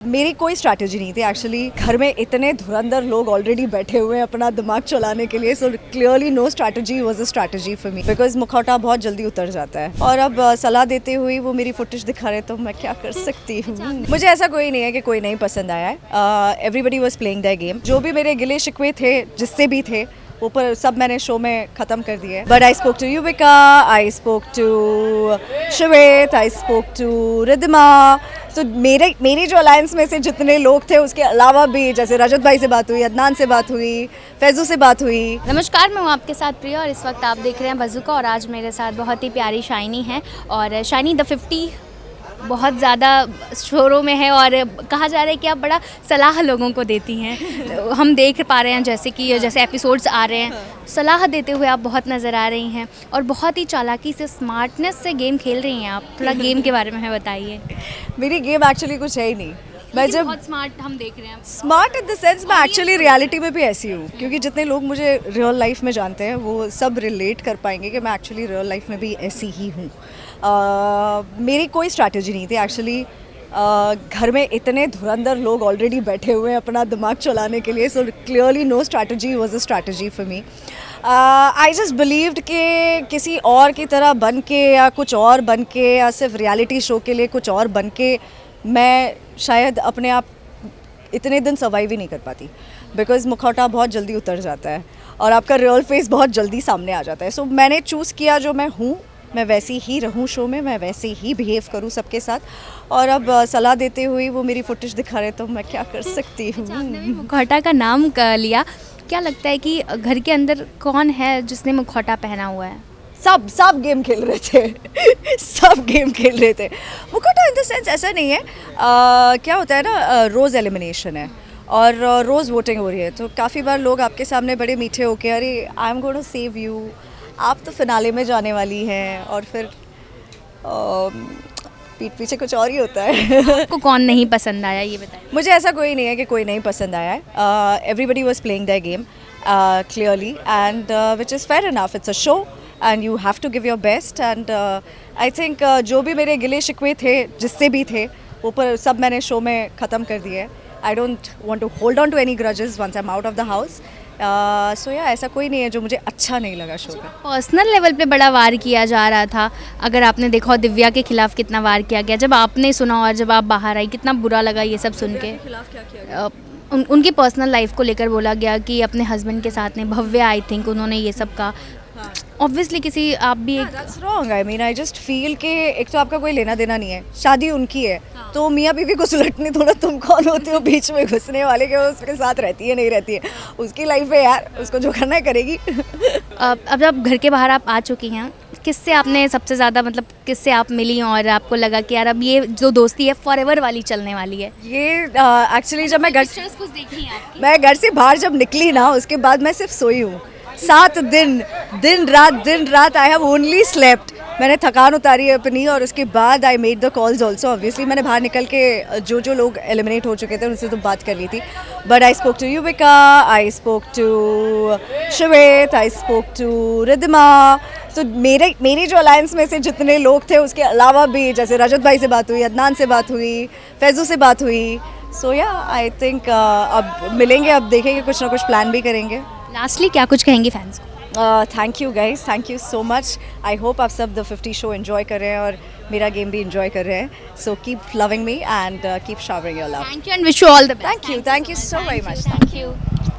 मेरी कोई स्ट्रैटेजी नहीं थी एक्चुअली। घर में इतने धुरंधर लोग ऑलरेडी बैठे हुए हैं अपना दिमाग चलाने के लिए, so clearly no strategy was a strategy for me, because मुखौटा बहुत जल्दी उतर जाता है। और अब सलाह देते हुए वो मेरी फुटेज दिखा रहे तो मैं क्या कर सकती हूँ। मुझे ऐसा कोई नहीं है कि कोई नहीं पसंद आया है। Everybody was playing that game. जो भी मेरे गिले शिकवे थे जिससे भी थे ऊपर सब मैंने शो में ख़त्म कर दिया है। But I spoke to Yuvika, I spoke to Shwet, I spoke to Riddhima. तो मेरी जो अलायंस में से जितने लोग थे उसके अलावा भी, जैसे रजत भाई से बात हुई, अदनान से बात हुई, फैजू से बात हुई। नमस्कार, मैं हूँ आपके साथ प्रिया और इस वक्त आप देख रहे हैं बज़ुका। और आज मेरे साथ बहुत ही प्यारी शाइनी है और शाइनी द 50 बहुत ज़्यादा शोरों में है और कहा जा रहा है कि आप बड़ा सलाह लोगों को देती हैं। हम देख पा रहे हैं जैसे एपिसोड्स आ रहे हैं, सलाह देते हुए आप बहुत नज़र आ रही हैं और बहुत ही चालाकी से, स्मार्टनेस से गेम खेल रही हैं आप। थोड़ा गेम के बारे में हमें बताइए। मेरी गेम एक्चुअली कुछ है ही नहीं। मैं जब बहुत स्मार्ट हम देख रहे हैं, स्मार्ट इन द सेंस मैं एक्चुअली रियलिटी में भी ऐसी हूँ, क्योंकि जितने लोग मुझे रियल लाइफ में जानते हैं वो सब रिलेट कर पाएंगे कि मैं एक्चुअली रियल लाइफ में भी ऐसी ही हूँ। मेरी कोई स्ट्रैटेजी नहीं थी एक्चुअली। घर में इतने धुरंधर लोग ऑलरेडी बैठे हुए हैं अपना दिमाग चलाने के लिए, so clearly no strategy was a strategy for me. I just believed कि किसी और की तरह बन के या कुछ और बन के या सिर्फ रियलिटी शो के लिए कुछ और बन के मैं शायद अपने आप इतने दिन सर्वाइव ही नहीं कर पाती, बिकॉज मुखौटा बहुत जल्दी उतर जाता है और आपका रियल फेस बहुत जल्दी सामने आ जाता है। सो मैंने चूज़ किया जो मैं हूँ, मैं वैसी ही रहूँ शो में, मैं वैसे ही बिहेव करूँ सबके साथ। और अब सलाह देते हुए वो मेरी फुटेज दिखा रहे तो मैं क्या कर सकती हूँ। आपने भी मुखौटा का नाम लिया, क्या लगता है कि घर के अंदर कौन है जिसने मुखौटा पहना हुआ है? सब गेम खेल रहे थे सब गेम खेल रहे थे। मुखौटा इन द सेंस ऐसा नहीं है। क्या होता है ना, रोज़ एलिमिनेशन है और रोज़ वोटिंग हो रही है, तो काफ़ी बार लोग आपके सामने बड़े मीठे होके अरे I am going to save you, आप तो फिनाले में जाने वाली हैं, और फिर पीठ पीछे कुछ और ही होता है। आपको कौन नहीं पसंद आया ये बताइए। मुझे ऐसा कोई नहीं है कि कोई नहीं पसंद आया है। Everybody was playing that game clearly and which is fair enough. It's a show and you have to give your best and I think जो भी मेरे गिले शिकवे थे जिससे भी थे ऊपर सब मैंने शो में ख़त्म कर दिए। I don't want to hold on to any grudges once I'm out of the house. So yeah, ऐसा कोई नहीं है जो मुझे अच्छा नहीं लगा शो में। पर्सनल लेवल पे बड़ा वार किया जा रहा था, अगर आपने देखा हो दिव्या के खिलाफ कितना वार किया गया, जब आपने सुना और जब आप बाहर आई कितना बुरा लगा ये सब सुन के। खिलाफ क्या किया गया? उनकी पर्सनल लाइफ को लेकर बोला गया कि अपने हस्बैंड के साथ ने, भव्य आई थिंक उन्होंने ये सब कहा। ऑब्वियसली किसी आप भी एक That's wrong. I mean, I just feel कि एक तो आपका कोई लेना देना नहीं है, शादी उनकी है, तो मियाँ बीवी को सुलटने थोड़ा तुम कौन होते हो बीच में घुसने वाले कि वो उसके साथ रहती है नहीं रहती है, उसकी लाइफ है यार, उसको जो करना है करेगी। अब जब घर के बाहर आप आ चुकी हैं, किससे आपने सबसे ज़्यादा मतलब किससे आप मिली और आपको लगा कि यार अब ये जो दोस्ती है फॉरएवर वाली चलने वाली है? ये एक्चुअली जब मैं कुछ देखी हैं आपकी? मैं घर से बाहर जब निकली ना, उसके बाद मैं सिर्फ सोई हूँ 7 दिन रात। I have only slept. मैंने थकान उतारी है अपनी और उसके बाद I made the calls also. Obviously मैंने बाहर निकल के जो लोग एलिमिनेट हो चुके थे उनसे तो बात कर ली थी, but I spoke to Yuvika, I spoke to Shwet, I spoke to Riddhima. तो मेरी जो अलायंस में से जितने लोग थे उसके अलावा भी, जैसे रजत भाई से बात हुई, अदनान से बात हुई, फैजू से बात हुई। सो या आई थिंक अब मिलेंगे, अब देखेंगे, कुछ ना कुछ प्लान भी करेंगे। लास्टली क्या कुछ कहेंगी फैंस को? Thank you guys, thank you so much. I hope आप सब द 50 शो एंजॉय कर रहे हैं और मेरा गेम भी एंजॉय कर रहे हैं। So keep loving me and keep showering your love. Thank you and wish you all the best. Thank you so very much. Thank you.